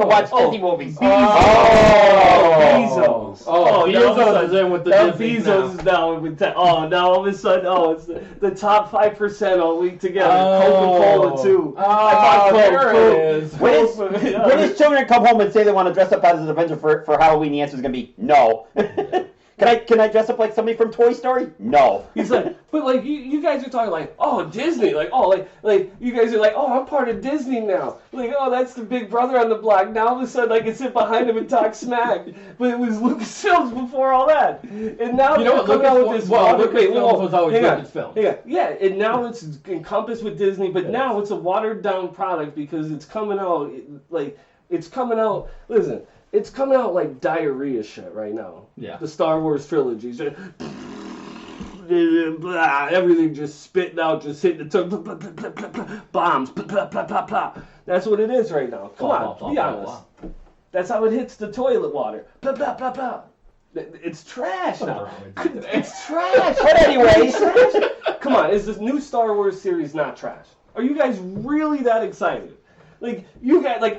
to watch Disney movies. Bezos. Bezos is in with the Disney Bezos is now with now all of a sudden, it's the top 5% all week together. Coca-Cola too. I bought Coke. When his children come home and say they want to dress up as an Avenger for Halloween, the answer is going to be no. Can I dress up like somebody from Toy Story? No. He's like, but like you guys are talking like, oh, Disney, like you guys are like, oh, I'm part of Disney now. Like, oh, that's the big brother on the block. Now all of a sudden I can sit behind him and talk smack. But it was Lucasfilms before all that, and now you know what? Lucasfilms was always Lucasfilms. Yeah, and now it's encompassed with Disney, but now it's a watered down product because it's coming out Listen. It's coming out like diarrhea shit right now. Yeah. The Star Wars trilogy. Everything just spitting out, just hitting the tongue. Bombs. That's what it is right now. Come on, be honest. That's how it hits the toilet water. It's trash now. It's trash. But anyways. Come on, is this new Star Wars series not trash? Are you guys really that excited? Like,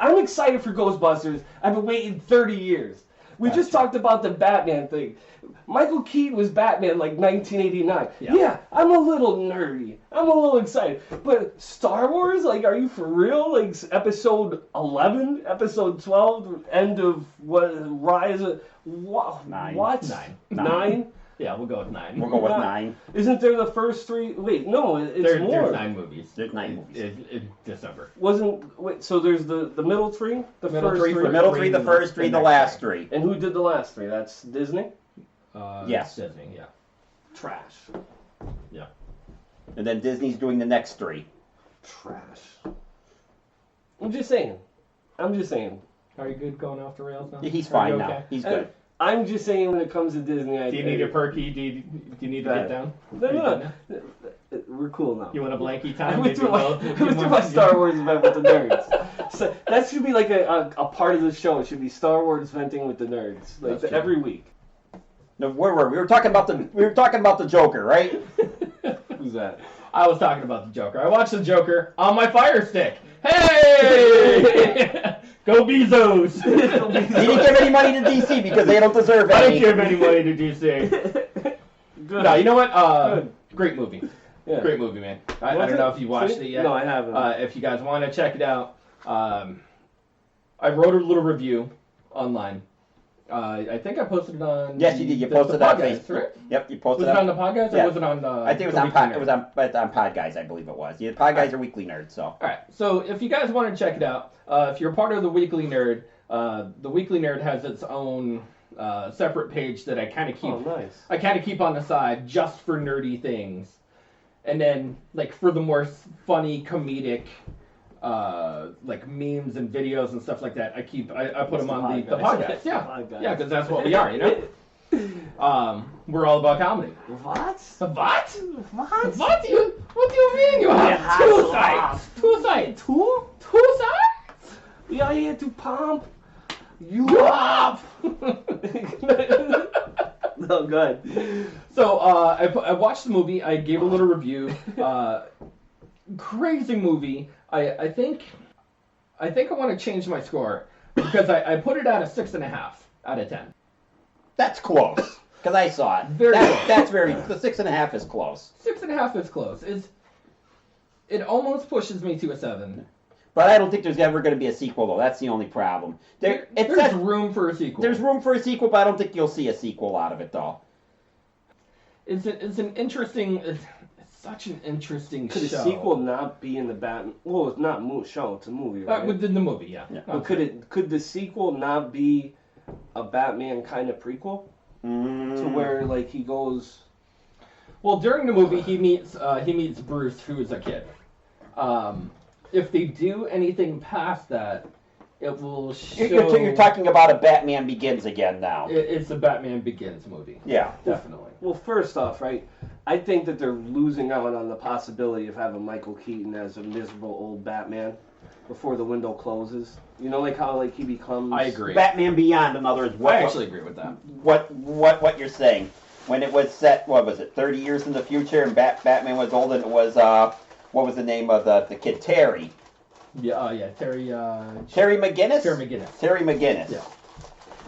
I'm excited for Ghostbusters. I've been waiting 30 years. We just talked about the Batman thing. Michael Keaton was Batman like 1989. Yeah, I'm a little nerdy. I'm a little excited. But Star Wars, like, are you for real? Like, episode 11, episode 12, end of Rise of... What? 9. What? 9? Yeah, we'll go with 9. We'll go with 9. Isn't there the first 3? Wait, no, it's more. There's 9 movies. There's 9 movies. In December. So there's the middle 3? The middle 3, the first 3, the last 3. And who did the last 3? That's Disney? Yes. Disney, yeah. Trash. Yeah. And then Disney's doing the next 3. Trash. I'm just saying. Are you good going off the rails now? He's fine now. He's good. I'm just saying when it comes to Disney... Do you need a perky? Do you need to get down? No. We're cool now. You want a blankie time? I went through my Star Wars event with the nerds. So that should be like a part of the show. It should be Star Wars venting with the nerds, like every week. No, where were we? We were talking about the Joker, right? Who's that? I was talking about the Joker. I watched the Joker on my Fire Stick. Hey! Go Bezos! He didn't give any money to DC because they don't deserve any. I didn't give any money to DC. Good. No, you know what? Great movie. Yeah. Great movie, man. I don't know if you watched it yet. No, I haven't. If you guys want to check it out, I wrote a little review online. I think I posted it on. Yes, you did. You posted it on Facebook, right? Yep, you posted it. Was it on the Podguyz or was it on? I think it was on Podguyz. I believe it was. Yeah, Podguyz are Weekly Nerd. So. All right. So if you guys want to check it out, if you're part of the Weekly Nerd, the Weekly Nerd has its own separate page that I kind of keep. Oh, nice. I kind of keep on the side just for nerdy things, and then like for the more funny comedic. Like memes and videos and stuff like that. I put them on the podcast. Yeah, because that's what we are, you know. We're all about comedy. What? What do you mean you have 2 sides? 2 sides? 2 sides? We are here to pump you up. No, good. So I watched the movie. I gave a little review. Crazy movie. I think I want to change my score because I put it at a 6.5 out of 10. That's close because I saw it. That's very. The 6.5 is close. 6.5 is close. It almost pushes me to a 7. But I don't think there's ever going to be a sequel though. That's the only problem. There's room for a sequel. There's room for a sequel, but I don't think you'll see a sequel out of it though. It's an interesting. Such an interesting show. Could a sequel not be in the Batman? Well, it's not a show; it's a movie, right? Within the movie, yeah. But could the sequel not be a Batman kind of prequel to where like he goes? Well, during the movie, he meets Bruce, who is a kid. If they do anything past that, it will show. You're talking about a Batman Begins again now. It's a Batman Begins movie. Yeah, definitely. Well, first off, right. I think that they're losing out on the possibility of having Michael Keaton as a miserable old Batman before the window closes. You know, like how like he becomes. I agree. Batman Beyond, in other words. I actually agree with that. What you're saying? When it was set, what was it, 30 years in the future, and Batman was old, and it was what was the name of the kid, Terry? Yeah, Terry McGinnis? Terry McGinnis. Terry McGinnis. Yeah.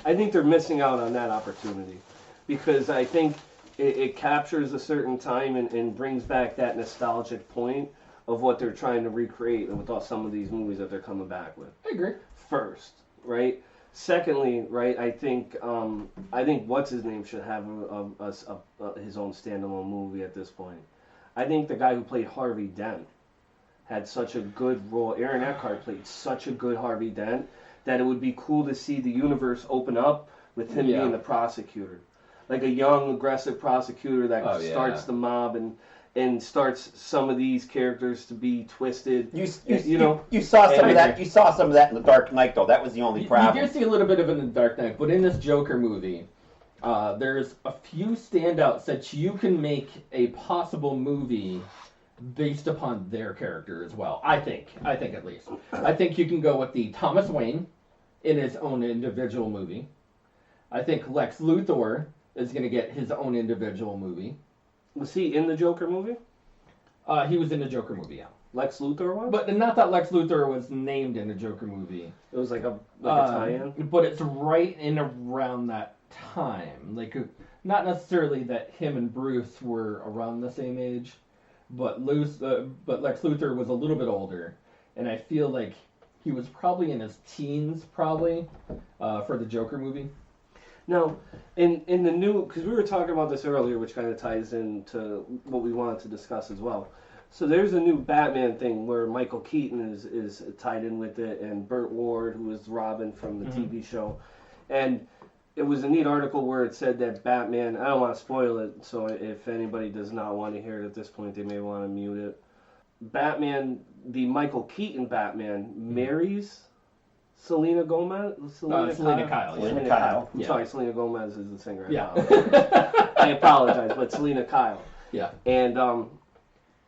I think they're missing out on that opportunity because I think it captures a certain time and brings back that nostalgic point of what they're trying to recreate with all some of these movies that they're coming back with. I agree. First, right? Secondly, right? I think what's his name should have his own standalone movie at this point. I think the guy who played Harvey Dent had such a good role. Aaron Eckhart played such a good Harvey Dent that it would be cool to see the universe open up with him being the prosecutor. Like a young, aggressive prosecutor that starts the mob and starts some of these characters to be twisted. You saw some of that. You saw some of that in The Dark Knight, though. That was the only problem. You did see a little bit of it in The Dark Knight, but in this Joker movie, there's a few standouts that you can make a possible movie based upon their character as well. I think at least. I think you can go with the Thomas Wayne in his own individual movie. I think Lex Luthor is going to get his own individual movie. Was he in the Joker movie? He was in the Joker movie, yeah. Lex Luthor was? But not that Lex Luthor was named in the Joker movie. It was like a tie-in? But it's right in around that time. Like, not necessarily that him and Bruce were around the same age, but Lex Luthor was a little bit older, and I feel like he was probably in his teens, for the Joker movie. Now, in the new, because we were talking about this earlier, which kind of ties into what we wanted to discuss as well. So there's a new Batman thing where Michael Keaton is tied in with it, and Burt Ward, who is Robin from the TV show. And it was a neat article where it said that Batman, I don't want to spoil it, so if anybody does not want to hear it at this point, they may want to mute it. Batman, the Michael Keaton Batman, marries Selena Gomez? Selena Kyle. Selena Kyle. I'm sorry, Selena Gomez is the singer. Yeah. I apologize, but Selena Kyle. Yeah. And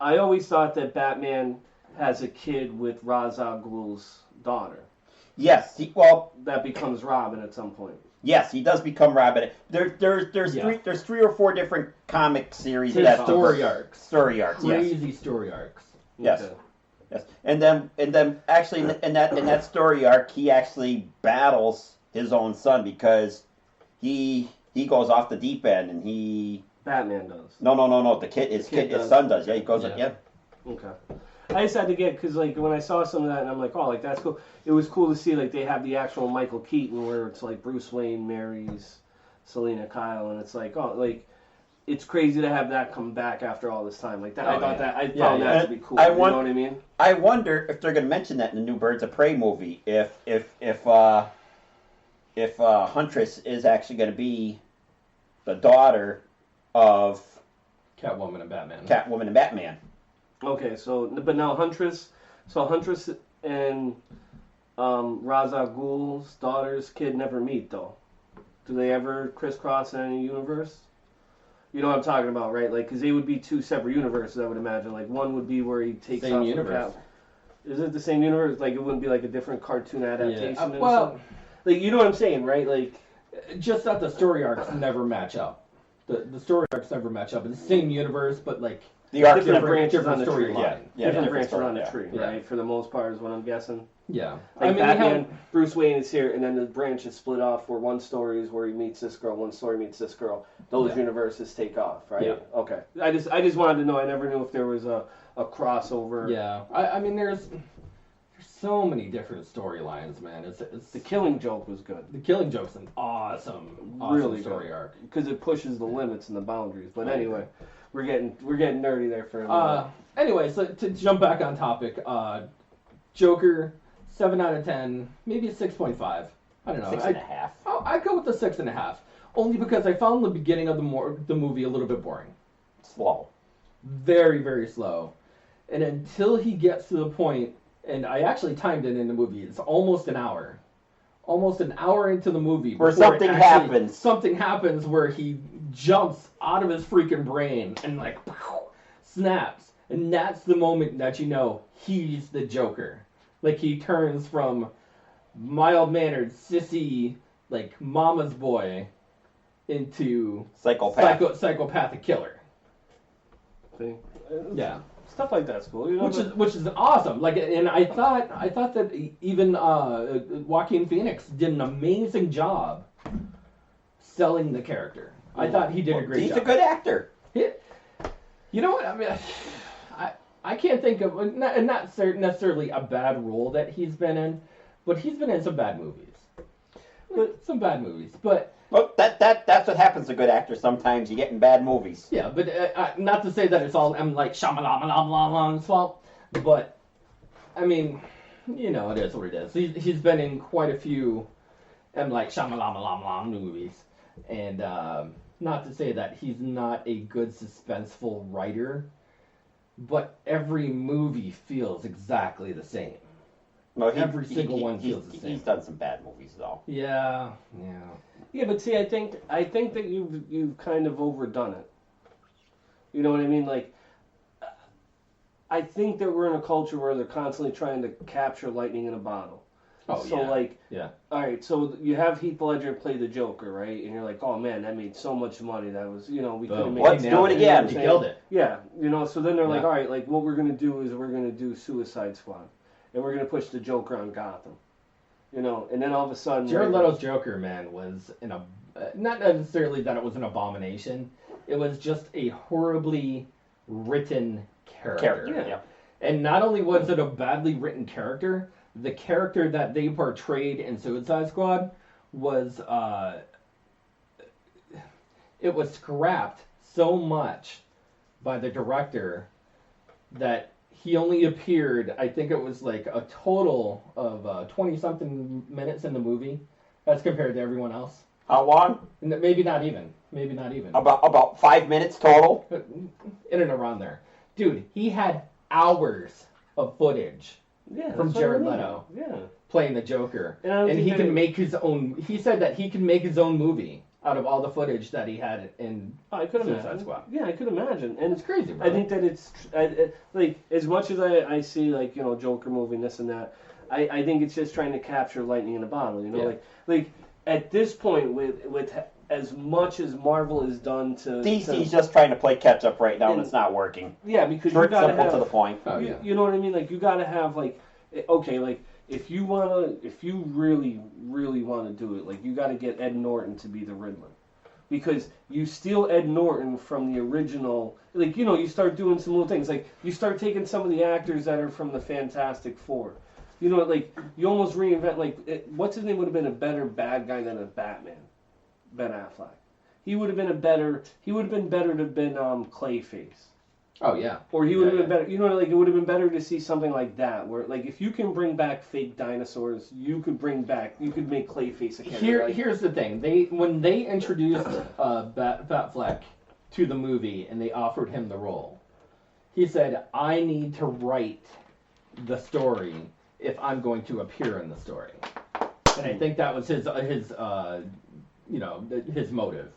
I always thought that Batman has a kid with Ra's al Ghul's daughter. Yes. That becomes Robin at some point. Yes, he does become Robin. There's 3 or 4 different comic series. Story arcs. Story arcs. Crazy story arcs. Yes. Okay. Yes, and then actually in that story arc, he actually battles his own son because he goes off the deep end and he. Batman does. No. His son does. Yeah, he goes. Yeah. Okay. I just had to get because like when I saw some of that and I'm like, oh, like that's cool. It was cool to see like they have the actual Michael Keaton where it's like Bruce Wayne marries Selena Kyle and it's like, oh, like. It's crazy to have that come back after all this time. Like that, I found that to be cool. You know what I mean? I wonder if they're going to mention that in the new Birds of Prey movie. If Huntress is actually going to be the daughter of Catwoman and Batman. Okay, but now Huntress and Ra's al Ghul's daughter's kid never meet though. Do they ever crisscross in any universe? You know what I'm talking about, right? Like, because they would be 2 separate universes, I would imagine. Like, one would be where he takes same off universe. Is it the same universe? Like, it wouldn't be like a different cartoon adaptation? Yeah. Well, like, you know what I'm saying, right? Like, just that the story arcs never match up. The story arcs never match up. It's the same universe, but like the arcs different branches on the story tree. line. Different branches on the tree, yeah. right? For the most part, is what I'm guessing. Yeah. Like Batman, Bruce Wayne is here, and then the branch is split off where one story is where he meets this girl, one story meets this girl. Those universes take off, right? Yeah. Okay. I just wanted to know. I never knew if there was a crossover. Yeah. I mean, there's so many different storylines, man. It's The Killing Joke was good. The Killing Joke's an awesome Really story good. arc Because it pushes the limits and the boundaries. But anyway, we're getting nerdy there for a minute. Anyway, so to jump back on topic, Joker, 7 out of 10, maybe a 6.5. I don't know. 6.5. I'd go with the 6.5. Only because I found the beginning of the movie a little bit boring. Slow. Very, very slow. And until he gets to the point, and I actually timed it in the movie, it's almost an hour. Almost an hour into the movie. Where something happens. Something happens where he jumps out of his freaking brain and like snaps. And that's the moment that you know he's the Joker. Like he turns from mild-mannered, sissy, like mama's boy into psychopathic killer. See? Yeah. stuff like that's cool. You know, which is awesome. Like, and I thought that even Joaquin Phoenix did an amazing job selling the character. I thought he did a great job. He's a good actor. You know what? I mean, I can't think of not necessarily a bad role that he's been in, but he's been in some bad movies. But well, that's what happens to good actors. Sometimes you get in bad movies. Yeah, but not to say that it's all like Shyamalan's fault, but I mean, you know, it is what it is. He's been in quite a few like Shyamalan movies, and not to say that he's not a good suspenseful writer, but every movie feels exactly the same. No, every single one feels the same. He's done some bad movies though. Yeah. Yeah, but see, I think that you've kind of overdone it. You know what I mean? Like, I think that we're in a culture where they're constantly trying to capture lightning in a bottle. Oh, so yeah. like, yeah. All right, so you have Heath Ledger play the Joker, right? And you're like, oh man, that made so much money. That was, you know, we could have made. Let's do it again. He killed it. Yeah, you know. So then they're like, all right, like what we're gonna do is we're gonna do Suicide Squad, and we're gonna push the Joker on Gotham. You know, and then all of a sudden, Jared Leto's Joker, man, was not necessarily that it was an abomination. It was just a horribly written character. Yeah. And not only was it a badly written character, the character that they portrayed in Suicide Squad was it was scrapped so much by the director that he only appeared, I think it was like a total of 20-something minutes in the movie as compared to everyone else. How long? Maybe not even. About 5 minutes total? In and around there. Dude, he had hours of footage from Jared Leto playing the Joker. And he can make his own... He said that he can make his own movie out of all the footage that he had in Suicide Squad. Yeah, I could imagine. And it's crazy, bro. I think that it's... like, as much as I see, like, you know, Joker movie and this and that, I think it's just trying to capture lightning in a bottle, you know? Yeah. Like at this point, with as much as Marvel has done to... DC's just trying to play catch-up right now, and it's not working. Yeah, because Short, you gotta simple, have... to the point. You know what I mean? Like, you gotta have, like... Okay, like, if you really, really want to do it, like, you gotta get Ed Norton to be the Riddler. Because you steal Ed Norton from the original... Like, you know, you start doing some little things. Like, you start taking some of the actors that are from the Fantastic Four. You know, like, you almost reinvent, like, what's his name would have been a better bad guy than a Batman? Ben Affleck. He would have been better to have been Clayface. Oh, yeah. Or he would have been better, you know, like, it would have been better to see something like that, where, like, if you can bring back fake dinosaurs, you could make Clayface a character. Here's the thing. When they introduced Batfleck to the movie and they offered him the role, he said, I need to write the story if I'm going to appear in the story. And I think that was his motive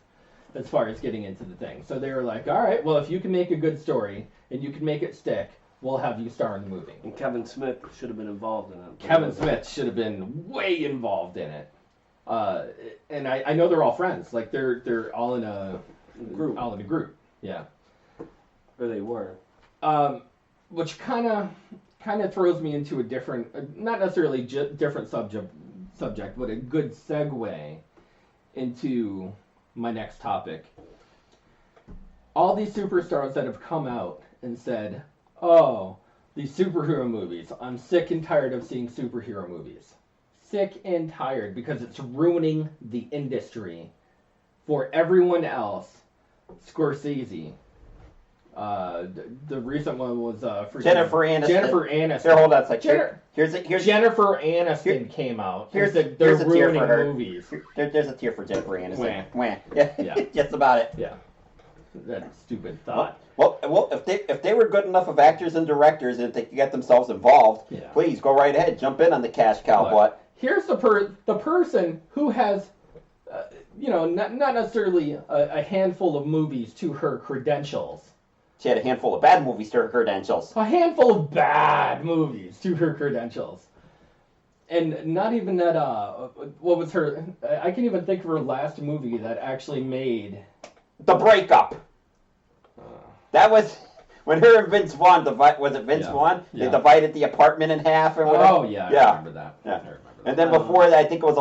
as far as getting into the thing. So they were like, all right, well, if you can make a good story and you can make it stick, we'll have you star in the movie. And Kevin Smith should have been involved in it. Kevin Smith should have been way involved in it. And I know they're all friends. Like, they're all in a group. All in a group, yeah. Or they were. Which kind of throws me into a different, not necessarily different subject, but a good segue into my next topic. All these superstars that have come out and said, oh, these superhero movies, I'm sick and tired of seeing superhero movies. Sick and tired because it's ruining the industry for everyone else. Scorsese. The recent one was Jennifer Aniston. Here, hold on a second. Here's Jennifer Aniston came out. Here's they're a tear ruining for her. movies. There's a tear for Jennifer Aniston. Wah. Yeah, just about it. Yeah, that stupid thought. Well, if they were good enough of actors and directors, and if they could get themselves involved, please go right ahead, jump in on the cash cow. But here's the person who has, not necessarily a handful of movies to her credentials. She had a handful of bad movies to her credentials. A handful of bad movies to her credentials. And not even that, what was her, I can't even think of her last movie that actually made... The Breakup. That was when her and Vince Vaughn was it Vince Yeah. Vaughn? Yeah. They divided the apartment in half or whatever. Oh yeah, I remember that. Yeah. I remember that. And then before that, I think it was